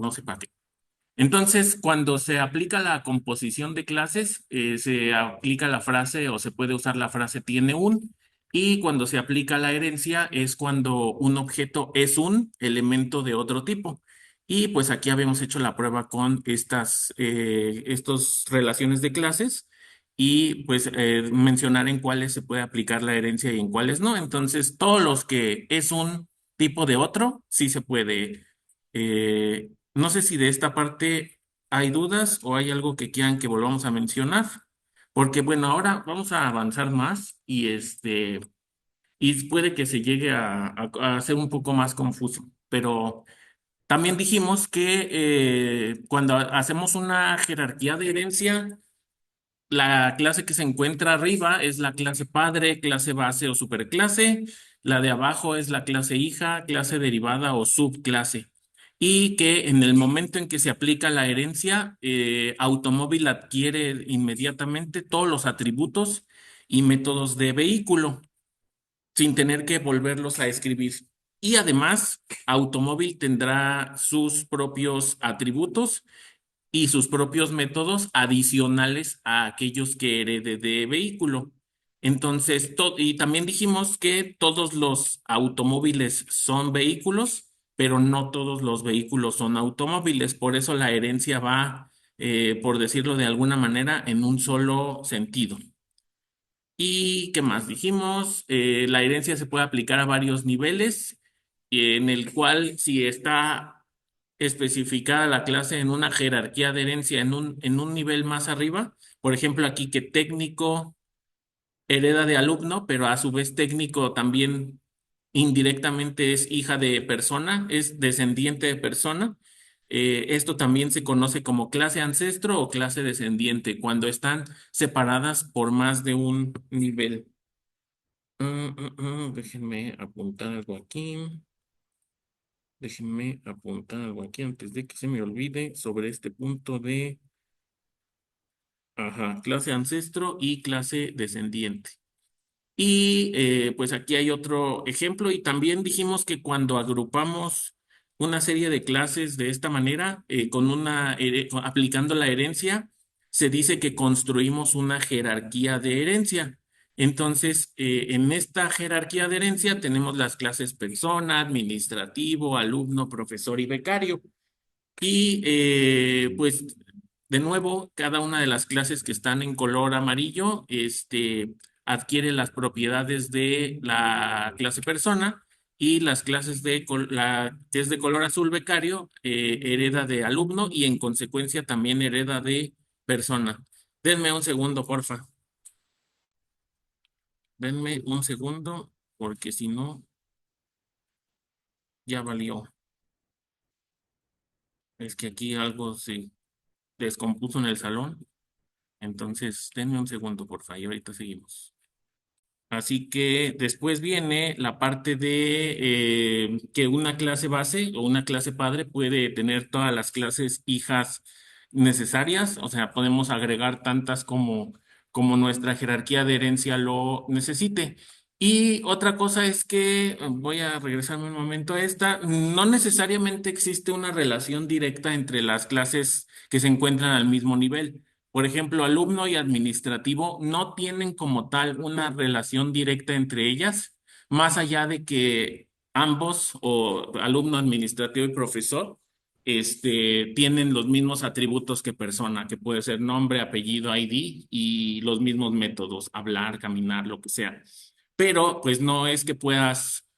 no sé para qué. Entonces, cuando se aplica la composición de clases, se aplica la frase o se puede usar la frase tiene un, y cuando se aplica la herencia es cuando un objeto es un elemento de otro tipo. Y pues aquí habíamos hecho la prueba con estos relaciones de clases y pues mencionar en cuáles se puede aplicar la herencia y en cuáles no. Entonces, todos los que es un tipo de otro, sí se puede. No sé si de esta parte hay dudas o hay algo que quieran que volvamos a mencionar, porque bueno, ahora vamos a avanzar más y y puede que se llegue a ser un poco más confuso, pero también dijimos que cuando hacemos una jerarquía de herencia, la clase que se encuentra arriba es la clase padre, clase base o superclase. La de abajo es la clase hija, clase derivada o subclase. Y que en el momento en que se aplica la herencia, automóvil adquiere inmediatamente todos los atributos y métodos de vehículo, sin tener que volverlos a escribir. Y además, automóvil tendrá sus propios atributos y sus propios métodos adicionales a aquellos que herede de vehículo. Entonces, y también dijimos que todos los automóviles son vehículos, pero no todos los vehículos son automóviles. Por eso la herencia va, por decirlo de alguna manera, en un solo sentido. ¿Y qué más dijimos? La herencia se puede aplicar a varios niveles, en el cual si está especificada la clase en una jerarquía de herencia en un nivel más arriba, por ejemplo, aquí que técnico hereda de alumno, pero a su vez técnico también indirectamente es hija de persona, es descendiente de persona. Esto también se conoce como clase ancestro o clase descendiente, cuando están separadas por más de un nivel. Déjenme apuntar algo aquí. Déjenme apuntar algo aquí antes de que se me olvide sobre este punto de, ajá, clase ancestro y clase descendiente. Y pues aquí hay otro ejemplo y también dijimos que cuando agrupamos una serie de clases de esta manera, con aplicando la herencia, se dice que construimos una jerarquía de herencia. Entonces, en esta jerarquía de herencia tenemos las clases persona, administrativo, alumno, profesor y becario. Y pues de nuevo, cada una de las clases que están en color amarillo, adquiere las propiedades de la clase persona y las clases la que es de color azul becario, hereda de alumno y en consecuencia también hereda de persona. Denme un segundo, porfa. Denme un segundo, porque si no, ya valió. Es que aquí algo se descompuso en el salón. Entonces, denme un segundo, por favor, y ahorita seguimos. Así que después viene la parte de que una clase base o una clase padre puede tener todas las clases hijas necesarias, o sea, podemos agregar tantas como nuestra jerarquía de herencia lo necesite. Y otra cosa es que, voy a regresarme un momento a esta, no necesariamente existe una relación directa entre las clases que se encuentran al mismo nivel. Por ejemplo, alumno y administrativo no tienen como tal una relación directa entre ellas, más allá de que ambos, o alumno administrativo y profesor, tienen los mismos atributos que persona, que puede ser nombre, apellido, ID y los mismos métodos, hablar, caminar, lo que sea. Pero pues no es que puedas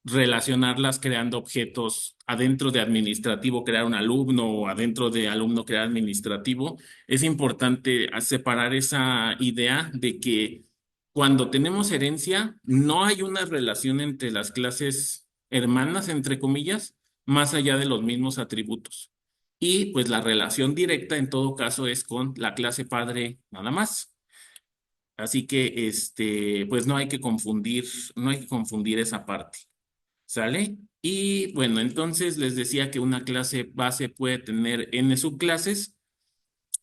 relacionarlas creando objetos adentro de administrativo, crear un alumno o adentro de alumno crear administrativo. Es importante separar esa idea de que cuando tenemos herencia, no hay una relación entre las clases hermanas, entre comillas, más allá de los mismos atributos. Y pues la relación directa en todo caso es con la clase padre nada más. Así que pues no hay que confundir esa parte. ¿Sale? Y bueno, entonces les decía que una clase base puede tener n subclases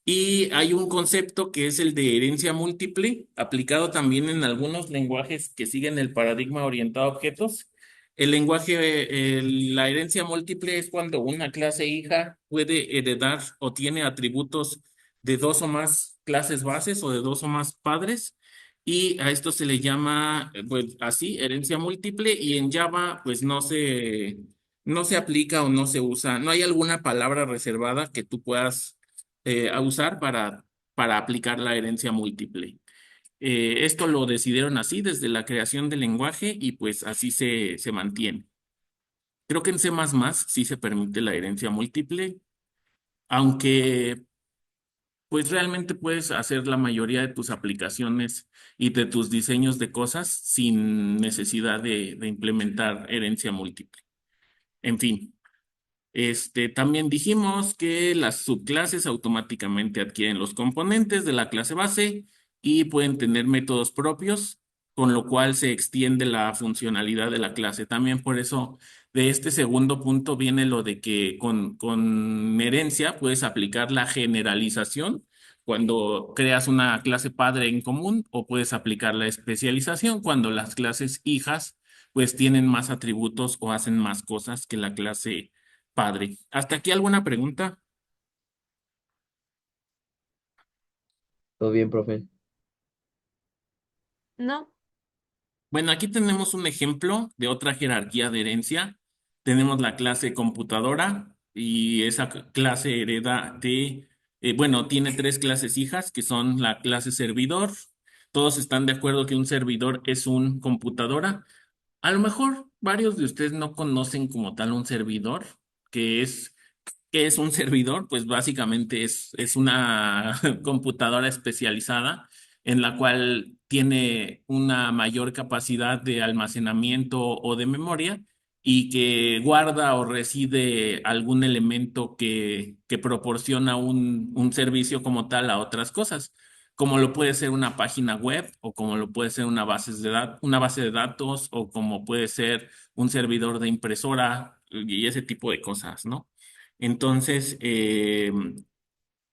y hay un concepto que es el de herencia múltiple, aplicado también en algunos lenguajes que siguen el paradigma orientado a objetos, El lenguaje, la herencia múltiple es cuando una clase hija puede heredar o tiene atributos de dos o más clases bases o de dos o más padres. Y a esto se le llama, pues así, herencia múltiple. Y en Java, pues no se aplica o no se usa. No hay alguna palabra reservada que tú puedas usar para aplicar la herencia múltiple. Esto lo decidieron así desde la creación del lenguaje y pues así se mantiene. Creo que en C++ sí se permite la herencia múltiple, aunque pues realmente puedes hacer la mayoría de tus aplicaciones y de tus diseños de cosas sin necesidad de implementar herencia múltiple. En fin. También dijimos que las subclases automáticamente adquieren los componentes de la clase base y pueden tener métodos propios, con lo cual se extiende la funcionalidad de la clase. También por eso de este segundo punto viene lo de que con herencia puedes aplicar la generalización cuando creas una clase padre en común o puedes aplicar la especialización cuando las clases hijas pues tienen más atributos o hacen más cosas que la clase padre. ¿Hasta aquí alguna pregunta? Todo bien, profe. No, Bueno, aquí tenemos un ejemplo de otra jerarquía de herencia. Tenemos la clase computadora y esa clase hereda bueno, tiene tres clases hijas que son la clase servidor. Todos están de acuerdo que un servidor es un computadora. A lo mejor varios de ustedes no conocen como tal un servidor, que es ¿qué es un servidor? Pues básicamente es una computadora especializada en la cual tiene una mayor capacidad de almacenamiento o de memoria y que guarda o reside algún elemento que proporciona un servicio como tal a otras cosas, como lo puede ser una página web o como lo puede ser una base de datos o como puede ser un servidor de impresora y ese tipo de cosas, ¿no? Entonces,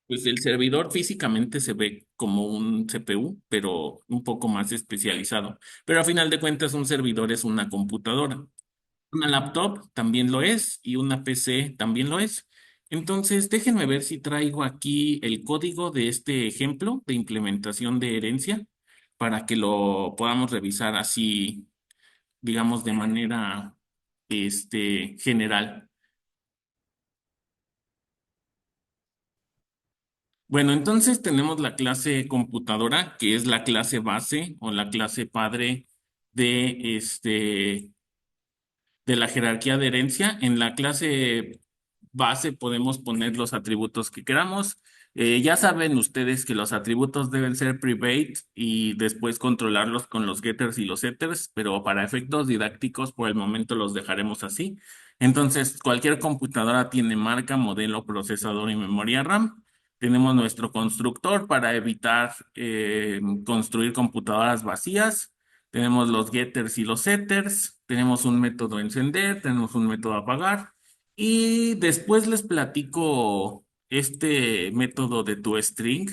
pues el servidor físicamente se ve como un CPU, pero un poco más especializado. Pero a final de cuentas, un servidor es una computadora. Una laptop también lo es y una PC también lo es. Entonces, déjenme ver si traigo aquí el código de este ejemplo de implementación de herencia para que lo podamos revisar así, digamos, de manera, general. Bueno, entonces tenemos la clase computadora, que es la clase base o la clase padre de de la jerarquía de herencia. En la clase base podemos poner los atributos que queramos. Ya saben ustedes que los atributos deben ser private y después controlarlos con los getters y los setters, pero para efectos didácticos por el momento los dejaremos así. Entonces, cualquier computadora tiene marca, modelo, procesador y memoria RAM. Tenemos nuestro constructor para evitar construir computadoras vacías. Tenemos los getters y los setters, tenemos un método encender, tenemos un método apagar y después les platico este método de toString,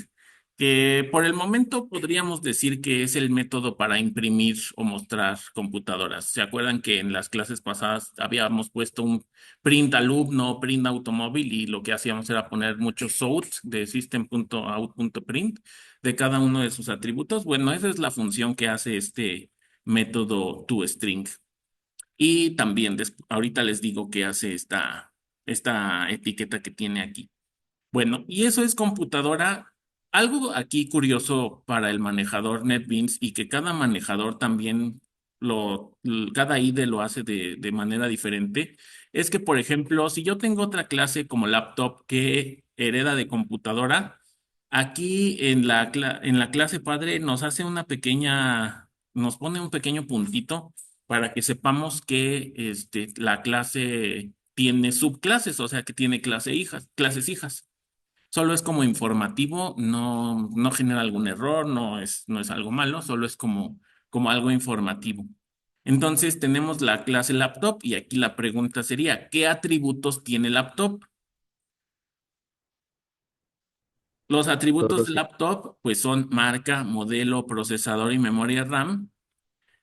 que por el momento podríamos decir que es el método para imprimir o mostrar computadoras. ¿Se acuerdan que en las clases pasadas habíamos puesto un print alumno, print automóvil y lo que hacíamos era poner muchos out de system.out.print de cada uno de sus atributos? Bueno, esa es la función que hace este método toString. Y también ahorita les digo qué hace esta etiqueta que tiene aquí. Bueno, y eso es computadora. Algo aquí curioso para el manejador NetBeans y que cada manejador también cada IDE lo hace de manera diferente, es que, por ejemplo, si yo tengo otra clase como laptop que hereda de computadora, aquí en la clase padre nos pone un pequeño puntito para que sepamos que la clase tiene subclases, o sea que tiene clases hijas. Solo es como informativo, no genera algún error, no es algo malo, solo es como algo informativo. Entonces tenemos la clase laptop y aquí la pregunta sería, ¿qué atributos tiene laptop? Los atributos de Todos, laptop pues son marca, modelo, procesador y memoria RAM.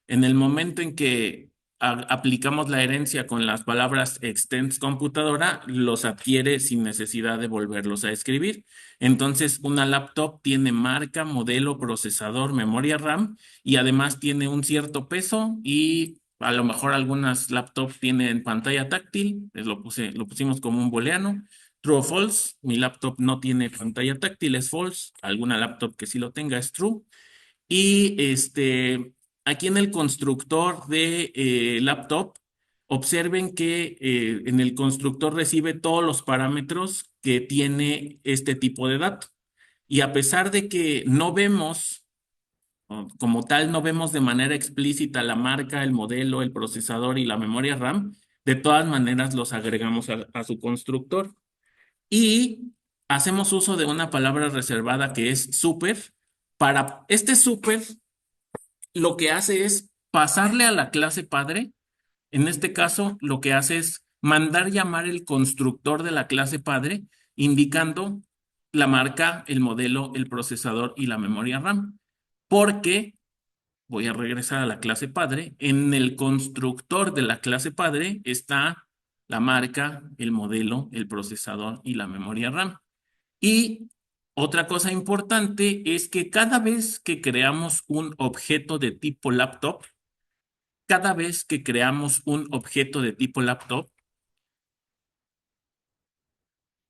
En el momento en que aplicamos la herencia con las palabras extends computadora, los adquiere sin necesidad de volverlos a escribir. Entonces, una laptop tiene marca, modelo, procesador, memoria RAM y además tiene un cierto peso y a lo mejor algunas laptops tienen pantalla táctil, lo pusimos como un booleano. True o false, mi laptop no tiene pantalla táctil, es false. Alguna laptop que sí lo tenga es true. Y aquí en el constructor de laptop, observen que en el constructor recibe todos los parámetros que tiene este tipo de dato. Y a pesar de que no vemos, o como tal, no vemos de manera explícita la marca, el modelo, el procesador y la memoria RAM, de todas maneras los agregamos a su constructor. Y hacemos uso de una palabra reservada que es super. Para este super lo que hace es pasarle a la clase padre. En este caso, lo que hace es mandar llamar el constructor de la clase padre, indicando la marca, el modelo, el procesador y la memoria RAM. Porque voy a regresar a la clase padre. En el constructor de la clase padre está la marca, el modelo, el procesador y la memoria RAM. Y otra cosa importante es que cada vez que creamos un objeto de tipo laptop, cada vez que creamos un objeto de tipo laptop,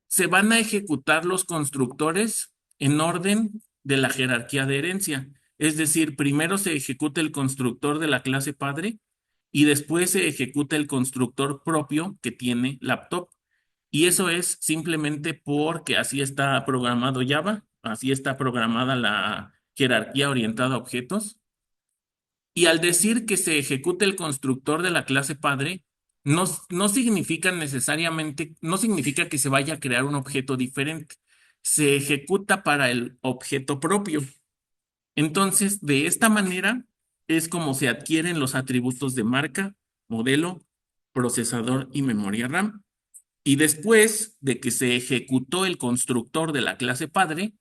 se van a ejecutar los constructores en orden de la jerarquía de herencia. Es decir, primero se ejecuta el constructor de la clase padre y después se ejecuta el constructor propio que tiene laptop. Y eso es simplemente porque así está programado Java, así está programada la jerarquía orientada a objetos. Y al decir que se ejecute el constructor de la clase padre, no significa necesariamente, no significa que se vaya a crear un objeto diferente. Se ejecuta para el objeto propio. Entonces, de esta manera es como se adquieren los atributos de marca, modelo, procesador y memoria RAM. Y después de que se ejecutó el constructor de la clase padre,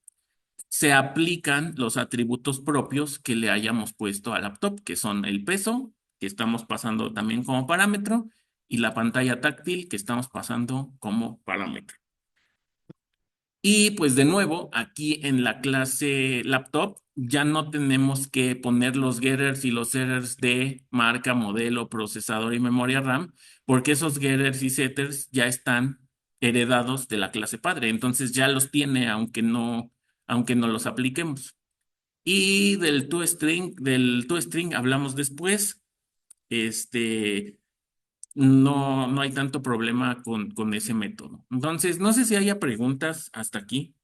se aplican los atributos propios que le hayamos puesto al laptop, que son el peso, que estamos pasando también como parámetro, y la pantalla táctil, que estamos pasando como parámetro. Y pues de nuevo, aquí en la clase laptop ya no tenemos que poner los getters y los setters de marca, modelo, procesador y memoria RAM, porque esos getters y setters ya están heredados de la clase padre. Entonces ya los tiene, aunque no los apliquemos. Y del toString hablamos después. Este, no hay tanto problema con ese método. Entonces, no sé si haya preguntas hasta aquí.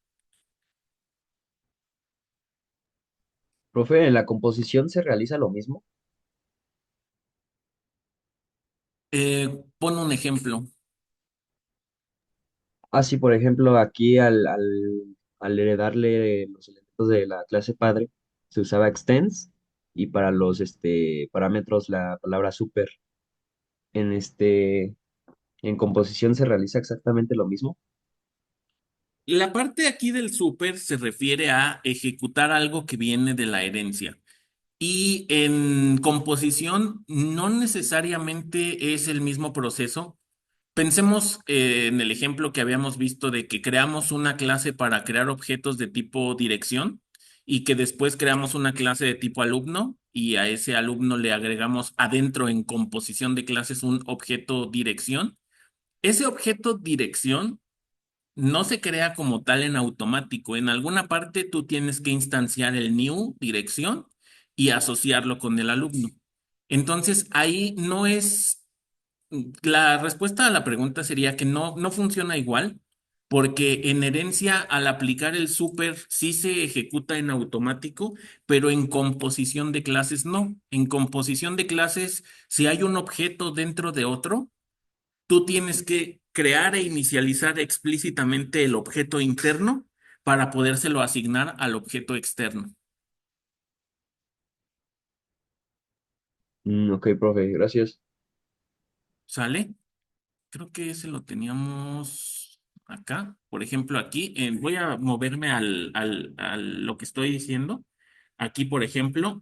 Profe, ¿en la composición se realiza lo mismo? Pon un ejemplo. Así, por ejemplo, aquí al heredarle los elementos de la clase padre, se usaba extends y para los parámetros la palabra super. En en composición se realiza exactamente lo mismo. La parte aquí del súper se refiere a ejecutar algo que viene de la herencia. Y en composición no necesariamente es el mismo proceso. Pensemos en el ejemplo que habíamos visto de que creamos una clase para crear objetos de tipo dirección y que después creamos una clase de tipo alumno y a ese alumno le agregamos adentro en composición de clases un objeto dirección. Ese objeto dirección no se crea como tal en automático. En alguna parte tú tienes que instanciar el new dirección y asociarlo con el alumno. Entonces ahí no es, la respuesta a la pregunta sería que no funciona igual, porque en herencia al aplicar el super sí se ejecuta en automático, pero en composición de clases no. En composición de clases, si hay un objeto dentro de otro, tú tienes que crear e inicializar explícitamente el objeto interno para podérselo asignar al objeto externo. Ok, profe, gracias. ¿Sale? Creo que ese lo teníamos acá. Por ejemplo, aquí voy a moverme a lo que estoy diciendo. Aquí, por ejemplo.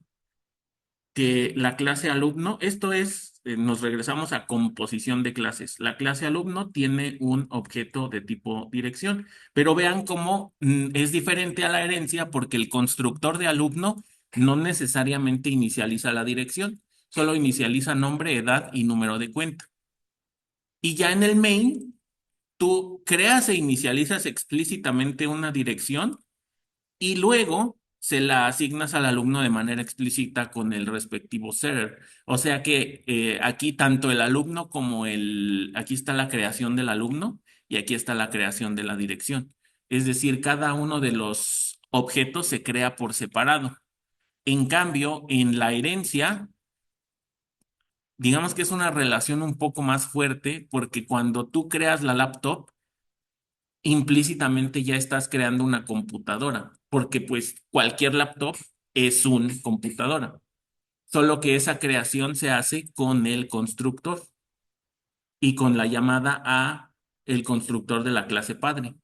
que la clase alumno, esto es, nos regresamos a composición de clases. La clase alumno tiene un objeto de tipo dirección, pero vean cómo es diferente a la herencia porque el constructor de alumno no necesariamente inicializa la dirección, solo inicializa nombre, edad y número de cuenta. Y ya en el main, tú creas e inicializas explícitamente una dirección y luego se la asignas al alumno de manera explícita con el respectivo setter. O sea que aquí tanto el alumno como aquí está la creación del alumno y aquí está la creación de la dirección. Es decir, cada uno de los objetos se crea por separado. En cambio, en la herencia, digamos que es una relación un poco más fuerte porque cuando tú creas la laptop, implícitamente ya estás creando una computadora, porque pues cualquier laptop es una computadora, solo que esa creación se hace con el constructor y con la llamada a el constructor de la clase padre.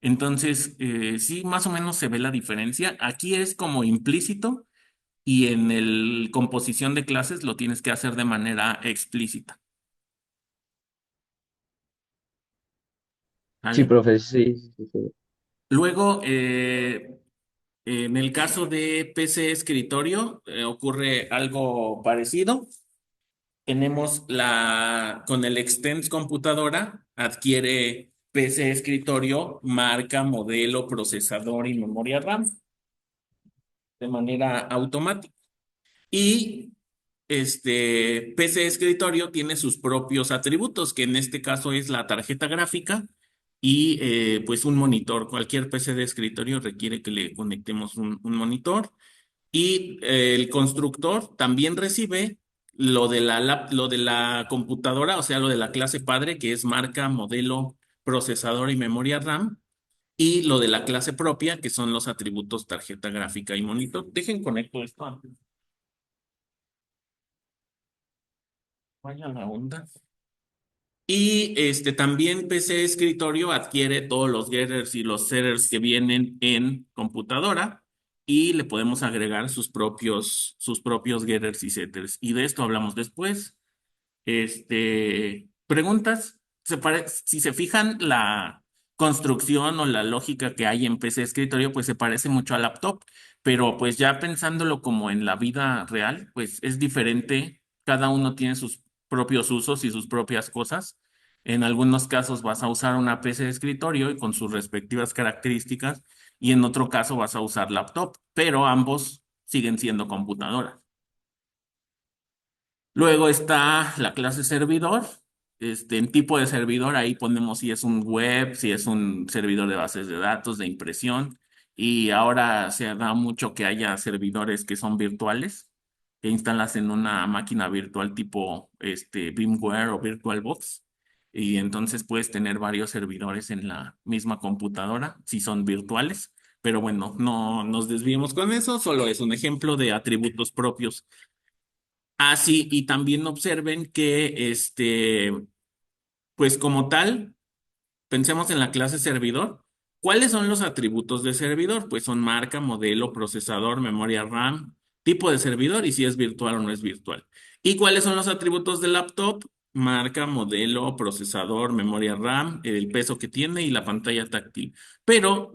Entonces, sí, más o menos se ve la diferencia. Aquí es como implícito y en el composición de clases lo tienes que hacer de manera explícita. Sí, ¿Vale? profe, sí, sí, sí, sí. Luego, en el caso de PC escritorio, ocurre algo parecido. Tenemos con el Extens computadora, adquiere PC escritorio, marca, modelo, procesador y memoria RAM de manera automática. Y PC escritorio tiene sus propios atributos, que en este caso es la tarjeta gráfica y pues un monitor. Cualquier PC de escritorio requiere que le conectemos un monitor. Y el constructor también recibe lo de la computadora, o sea, lo de la clase padre, que es marca, modelo, procesador y memoria RAM, y lo de la clase propia, que son los atributos tarjeta gráfica y monitor. Dejen conecto esto antes. Vaya la onda. Y también PC Escritorio adquiere todos los getters y los setters que vienen en computadora y le podemos agregar sus propios getters y setters. Y de esto hablamos después. Preguntas. Si se fijan, la construcción o la lógica que hay en PC Escritorio, pues se parece mucho a laptop, pero pues ya pensándolo como en la vida real, pues es diferente. Cada uno tiene sus propios usos y sus propias cosas. En algunos casos vas a usar una PC de escritorio y con sus respectivas características, y en otro caso vas a usar laptop, pero ambos siguen siendo computadoras. Luego está la clase servidor. En tipo de servidor, ahí ponemos si es un web, si es un servidor de bases de datos, de impresión. Y ahora se da mucho que haya servidores que son virtuales, que instalas en una máquina virtual tipo VMware o VirtualBox. Y entonces puedes tener varios servidores en la misma computadora, si son virtuales. Pero bueno, no nos desviemos con eso, solo es un ejemplo de atributos propios. Ah, sí, y también observen que, pues como tal, pensemos en la clase servidor. ¿Cuáles son los atributos de servidor? Pues son marca, modelo, procesador, memoria RAM, tipo de servidor y si es virtual o no es virtual. ¿Y cuáles son los atributos de laptop? Marca, modelo, procesador, memoria RAM, el peso que tiene y la pantalla táctil. Pero,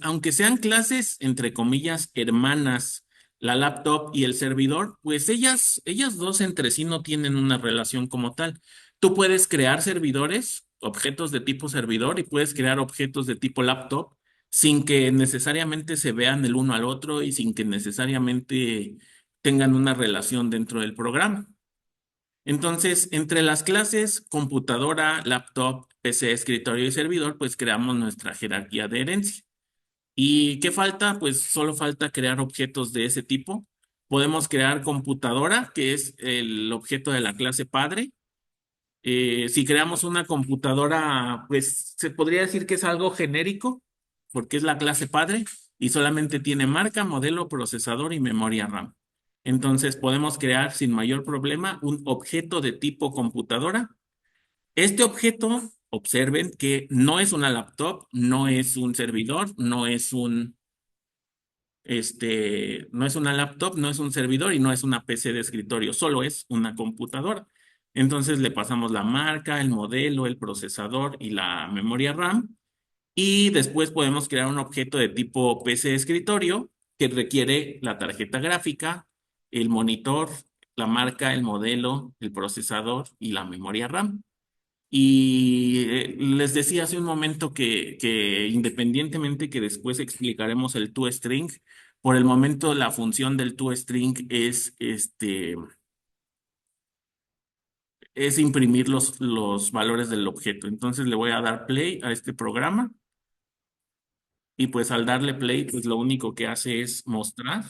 aunque sean clases, entre comillas, hermanas, la laptop y el servidor, pues ellas dos entre sí no tienen una relación como tal. Tú puedes crear servidores, objetos de tipo servidor, y puedes crear objetos de tipo laptop sin que necesariamente se vean el uno al otro y sin que necesariamente tengan una relación dentro del programa. Entonces, entre las clases computadora, laptop, PC, escritorio y servidor, pues creamos nuestra jerarquía de herencia. ¿Y qué falta? Pues solo falta crear objetos de ese tipo. Podemos crear computadora, que es el objeto de la clase padre. Si creamos una computadora, pues se podría decir que es algo genérico, porque es la clase padre y solamente tiene marca, modelo, procesador y memoria RAM. Entonces podemos crear sin mayor problema un objeto de tipo computadora. Este objeto, observen que no es una laptop, no es un servidor, no es No es una laptop, no es un servidor y no es una PC de escritorio, solo es una computadora. Entonces le pasamos la marca, el modelo, el procesador y la memoria RAM. Y después podemos crear un objeto de tipo PC de escritorio que requiere la tarjeta gráfica, el monitor, la marca, el modelo, el procesador y la memoria RAM. Y les decía hace un momento que independientemente que después explicaremos el toString, por el momento la función del toString es imprimir los valores del objeto. Entonces le voy a dar play a este programa y pues al darle play, pues lo único que hace es mostrar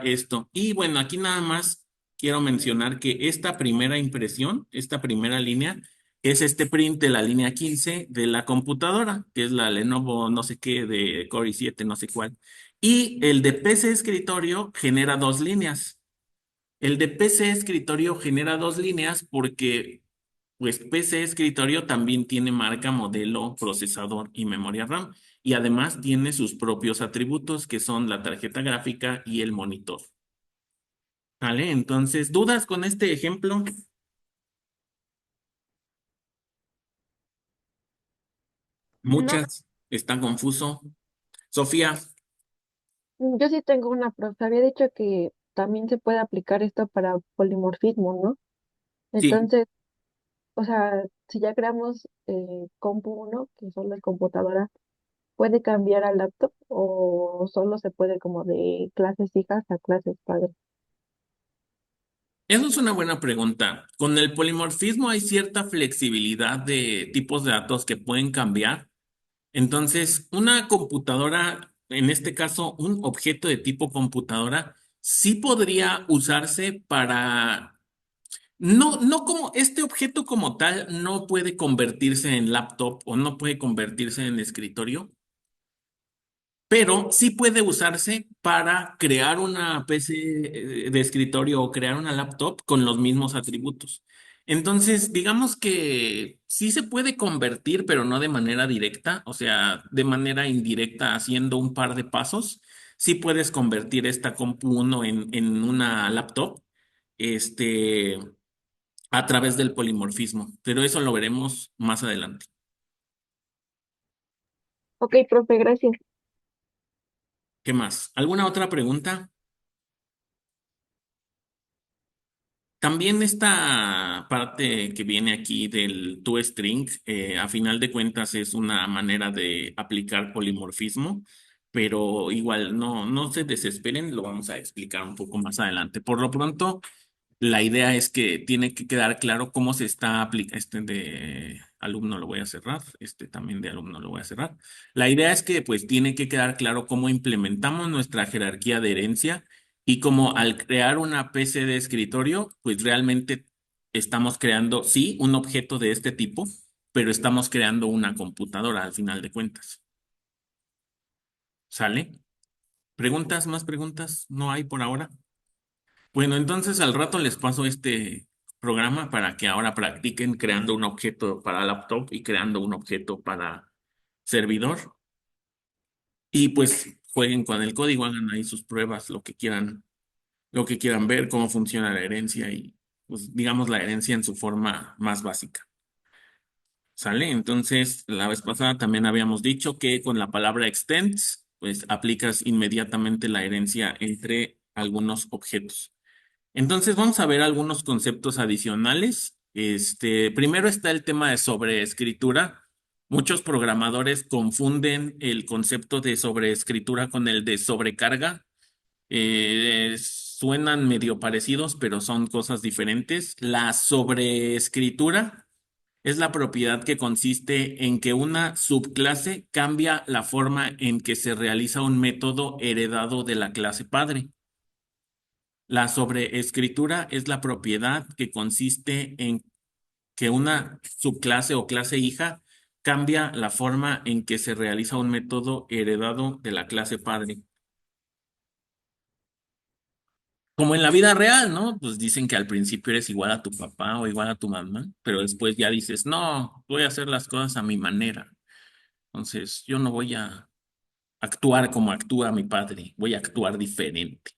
esto. Y bueno, aquí nada más quiero mencionar que esta primera impresión, esta primera línea, es este print de la línea 15 de la computadora, que es la Lenovo no sé qué de Core i7, no sé cuál. Y el de PC escritorio genera dos líneas. El de PC escritorio genera dos líneas porque pues PC escritorio también tiene marca, modelo, procesador y memoria RAM. Y además tiene sus propios atributos que son la tarjeta gráfica y el monitor. ¿Vale? Entonces, ¿dudas con este ejemplo? No, Muchas. ¿Está confuso? Sofía, yo sí tengo una, profe. Había dicho que también se puede aplicar esto para polimorfismo, ¿no? sí. Entonces, o sea, si ya creamos compu uno que solo es computadora, ¿puede cambiar a laptop o solo se puede como de clases hijas a clases padres? Eso es una buena pregunta. Con el polimorfismo hay cierta flexibilidad de tipos de datos que pueden cambiar. Entonces, una computadora, en este caso, un objeto de tipo computadora, sí podría usarse para, no como este objeto como tal, no puede convertirse en laptop o no puede convertirse en escritorio, pero sí puede usarse para crear una PC de escritorio o crear una laptop con los mismos atributos. Entonces, digamos que sí se puede convertir, pero no de manera directa, o sea, de manera indirecta, haciendo un par de pasos. Sí puedes convertir esta compu uno en una laptop, este, a través del polimorfismo, pero eso lo veremos más adelante. Ok, profe, gracias. ¿Qué más? ¿Alguna otra pregunta? También esta parte que viene aquí del toString, a final de cuentas es una manera de aplicar polimorfismo, pero igual no se desesperen, lo vamos a explicar un poco más adelante. Por lo pronto, la idea es que tiene que quedar claro cómo se está aplicando. Este de alumno lo voy a cerrar, este también de alumno lo voy a cerrar. La idea es que pues tiene que quedar claro cómo implementamos nuestra jerarquía de herencia y como al crear una PC de escritorio, pues realmente estamos creando, sí, un objeto de este tipo, pero estamos creando una computadora al final de cuentas. ¿Sale? ¿Preguntas? ¿Más preguntas? ¿No hay por ahora? Bueno, entonces al rato les paso este programa para que ahora practiquen creando un objeto para laptop y creando un objeto para servidor. Y pues jueguen con el código, hagan ahí sus pruebas, lo que quieran ver, cómo funciona la herencia y pues digamos la herencia en su forma más básica. ¿Sale? Entonces, la vez pasada también habíamos dicho que con la palabra extends, pues aplicas inmediatamente la herencia entre algunos objetos. Entonces vamos a ver algunos conceptos adicionales. Primero está el tema de sobreescritura. Muchos programadores confunden el concepto de sobreescritura con el de sobrecarga. Suenan medio parecidos, pero son cosas diferentes. La sobreescritura es la propiedad que consiste en que una subclase cambia la forma en que se realiza un método heredado de la clase padre. La sobreescritura es la propiedad que consiste en que una subclase o clase hija cambia la forma en que se realiza un método heredado de la clase padre. Como en la vida real, ¿no? Pues dicen que al principio eres igual a tu papá o igual a tu mamá, pero después ya dices, no, voy a hacer las cosas a mi manera. Entonces, yo no voy a actuar como actúa mi padre, voy a actuar diferente.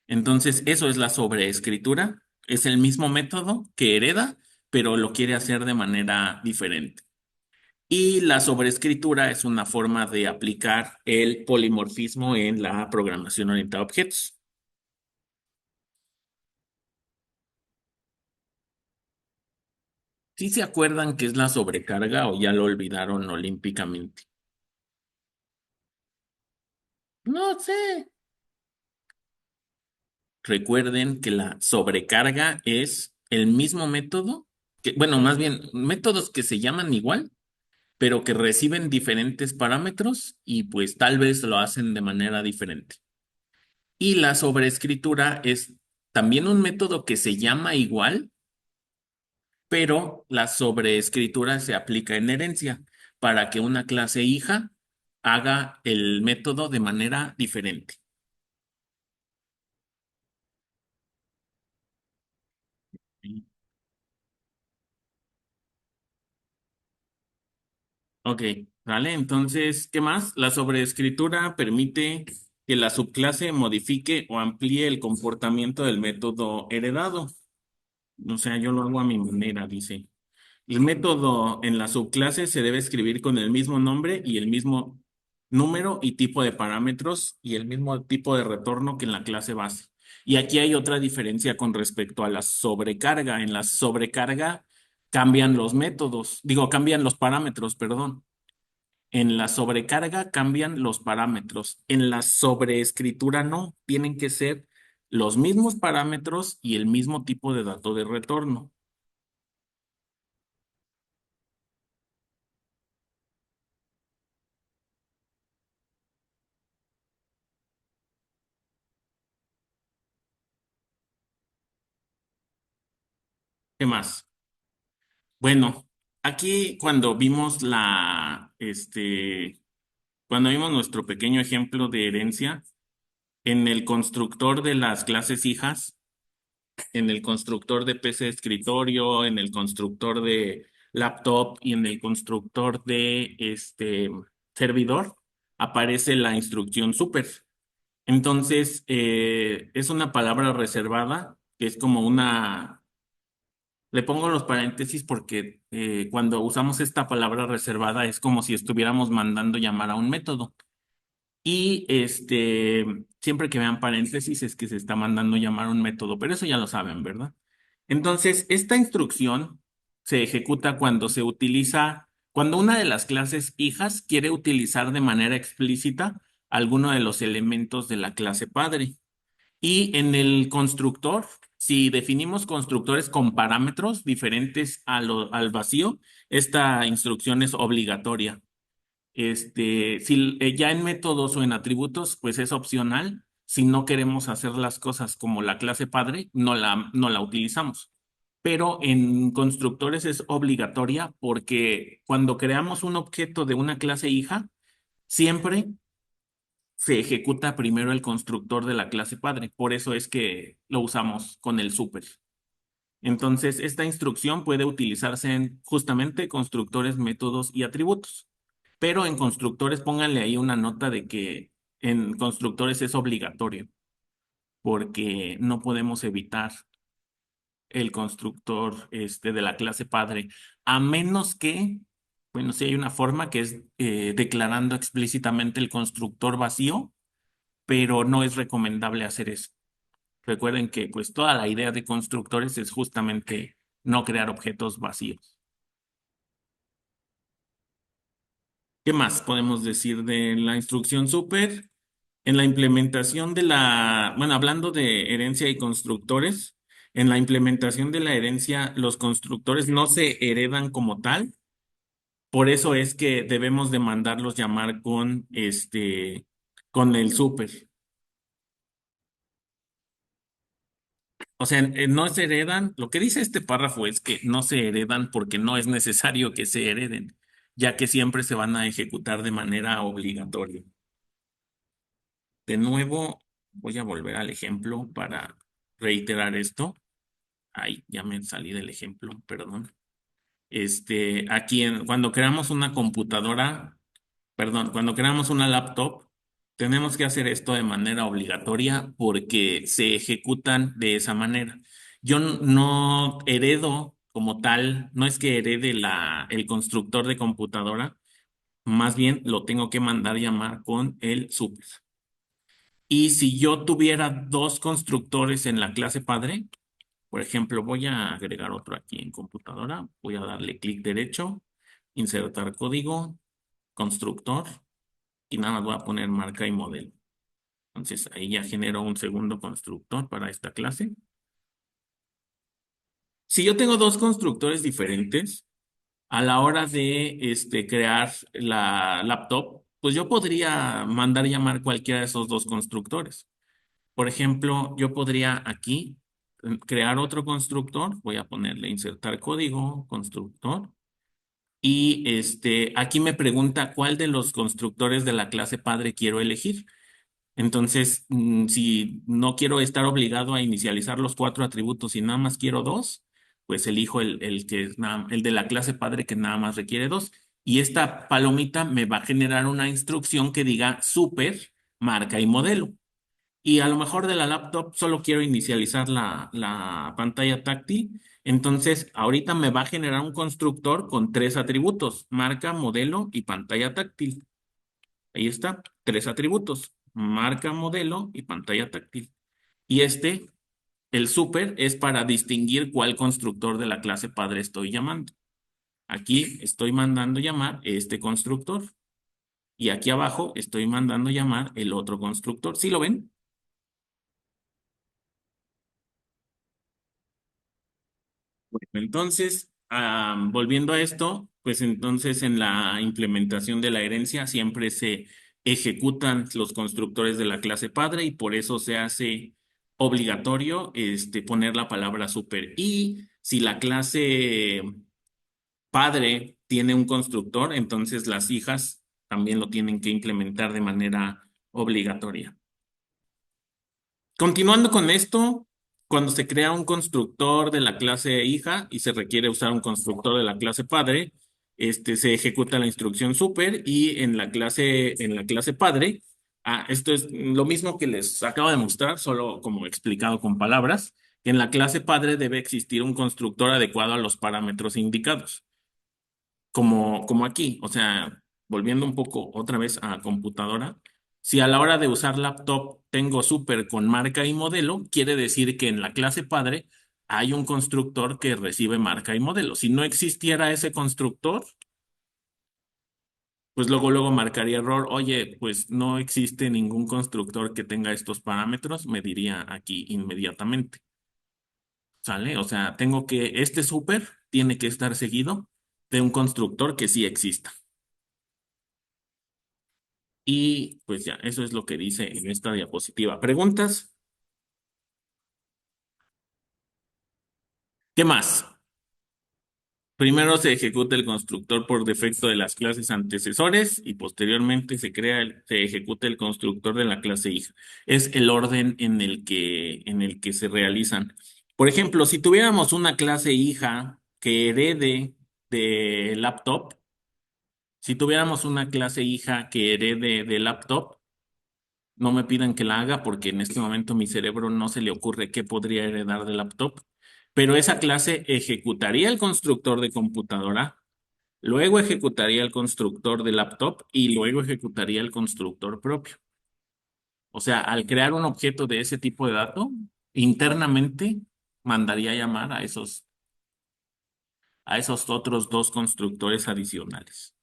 Entonces, eso es la sobreescritura. Es el mismo método que hereda, pero lo quiere hacer de manera diferente. Y la sobreescritura es una forma de aplicar el polimorfismo en la programación orientada a objetos. ¿Sí se acuerdan qué es la sobrecarga o ya lo olvidaron olímpicamente? No sé. Recuerden que la sobrecarga es el mismo método, que, bueno, más bien métodos que se llaman igual, pero que reciben diferentes parámetros y pues tal vez lo hacen de manera diferente. Y la sobreescritura es también un método que se llama igual, pero la sobreescritura se aplica en herencia para que una clase hija haga el método de manera diferente. Ok, ¿vale? Entonces, ¿qué más? La sobreescritura permite que la subclase modifique o amplíe el comportamiento del método heredado. O sea, yo lo hago a mi manera, dice. El método en la subclase se debe escribir con el mismo nombre y el mismo número y tipo de parámetros y el mismo tipo de retorno que en la clase base. Y aquí hay otra diferencia con respecto a la sobrecarga. En la sobrecarga cambian los métodos, digo, cambian los parámetros, perdón. En la sobrecarga cambian los parámetros. En la sobreescritura no, tienen que ser los mismos parámetros y el mismo tipo de dato de retorno. ¿Qué más? Bueno, aquí cuando vimos cuando vimos nuestro pequeño ejemplo de herencia, en el constructor de las clases hijas, en el constructor de PC de escritorio, en el constructor de laptop y en el constructor de servidor, aparece la instrucción super. Entonces, es una palabra reservada, que es como una. Le pongo los paréntesis porque cuando usamos esta palabra reservada es como si estuviéramos mandando llamar a un método. Y siempre que vean paréntesis es que se está mandando llamar a un método, pero eso ya lo saben, ¿verdad? Entonces, esta instrucción se ejecuta cuando una de las clases hijas quiere utilizar de manera explícita alguno de los elementos de la clase padre. Y en el constructor, si definimos constructores con parámetros diferentes al vacío, esta instrucción es obligatoria. Si ya en métodos o en atributos, pues es opcional. Si no queremos hacer las cosas como la clase padre, no la utilizamos. Pero en constructores es obligatoria porque cuando creamos un objeto de una clase hija, siempre se ejecuta primero el constructor de la clase padre. Por eso es que lo usamos con el super. Entonces, esta instrucción puede utilizarse en justamente constructores, métodos y atributos. Pero en constructores pónganle ahí una nota de que en constructores es obligatorio, porque no podemos evitar el constructor de la clase padre, a menos que, bueno, sí hay una forma que es declarando explícitamente el constructor vacío, pero no es recomendable hacer eso. Recuerden que pues toda la idea de constructores es justamente no crear objetos vacíos. ¿Qué más podemos decir de la instrucción super? En la implementación bueno, hablando de herencia y constructores, en la implementación de la herencia, los constructores no se heredan como tal. Por eso es que debemos de mandarlos llamar con el super. O sea, no se heredan. Lo que dice este párrafo es que no se heredan porque no es necesario que se hereden, ya que siempre se van a ejecutar de manera obligatoria. De nuevo, voy a volver al ejemplo para reiterar esto. Ay, ya me salí del ejemplo, perdón. Cuando creamos una computadora, perdón, cuando creamos una laptop, tenemos que hacer esto de manera obligatoria porque se ejecutan de esa manera. Yo no heredo como tal, no es que herede el constructor de computadora, más bien lo tengo que mandar llamar con el super. Y si yo tuviera dos constructores en la clase padre, por ejemplo, voy a agregar otro aquí en computadora, voy a darle clic derecho, insertar código, constructor, y nada más voy a poner marca y modelo. Entonces ahí ya genero un segundo constructor para esta clase. Si yo tengo dos constructores diferentes, a la hora de crear la laptop, pues yo podría mandar llamar cualquiera de esos dos constructores. Por ejemplo, yo podría aquí crear otro constructor, voy a ponerle insertar código, constructor, y aquí me pregunta cuál de los constructores de la clase padre quiero elegir. Entonces, si no quiero estar obligado a inicializar los cuatro atributos y nada más quiero dos, pues elijo el de la clase padre que nada más requiere dos. Y esta palomita me va a generar una instrucción que diga super, marca y modelo. Y a lo mejor de la laptop solo quiero inicializar la pantalla táctil. Entonces, ahorita me va a generar un constructor con tres atributos, marca, modelo y pantalla táctil. Ahí está, tres atributos, marca, modelo y pantalla táctil. Y el super, es para distinguir cuál constructor de la clase padre estoy llamando. Aquí estoy mandando llamar este constructor. Y aquí abajo estoy mandando llamar el otro constructor. ¿Sí lo ven? Bueno, entonces, volviendo a esto, pues entonces en la implementación de la herencia siempre se ejecutan los constructores de la clase padre y por eso se hace obligatorio poner la palabra super. Y si la clase padre tiene un constructor, entonces las hijas también lo tienen que implementar de manera obligatoria. Continuando con esto, cuando se crea un constructor de la clase hija y se requiere usar un constructor de la clase padre, se ejecuta la instrucción super y en la clase padre, esto es lo mismo que les acabo de mostrar, solo como explicado con palabras, que en la clase padre debe existir un constructor adecuado a los parámetros indicados como aquí, o sea, volviendo un poco otra vez a computadora, si a la hora de usar laptop tengo super con marca y modelo, quiere decir que en la clase padre hay un constructor que recibe marca y modelo. Si no existiera ese constructor, pues luego marcaría error. Oye, pues no existe ningún constructor que tenga estos parámetros, me diría aquí inmediatamente. ¿Sale? O sea, este super tiene que estar seguido de un constructor que sí exista. Y pues ya, eso es lo que dice en esta diapositiva. ¿Preguntas? ¿Qué más? Primero se ejecuta el constructor por defecto de las clases antecesores y posteriormente se ejecuta el constructor de la clase hija. Es el orden en el que se realizan. Por ejemplo, si tuviéramos una clase hija que herede de laptop, si tuviéramos una clase hija que herede de laptop, no me pidan que la haga porque en este momento mi cerebro no se le ocurre qué podría heredar del laptop. Pero esa clase ejecutaría el constructor de computadora, luego ejecutaría el constructor de laptop y luego ejecutaría el constructor propio. O sea, al crear un objeto de ese tipo de dato, internamente mandaría llamar a esos otros dos constructores adicionales.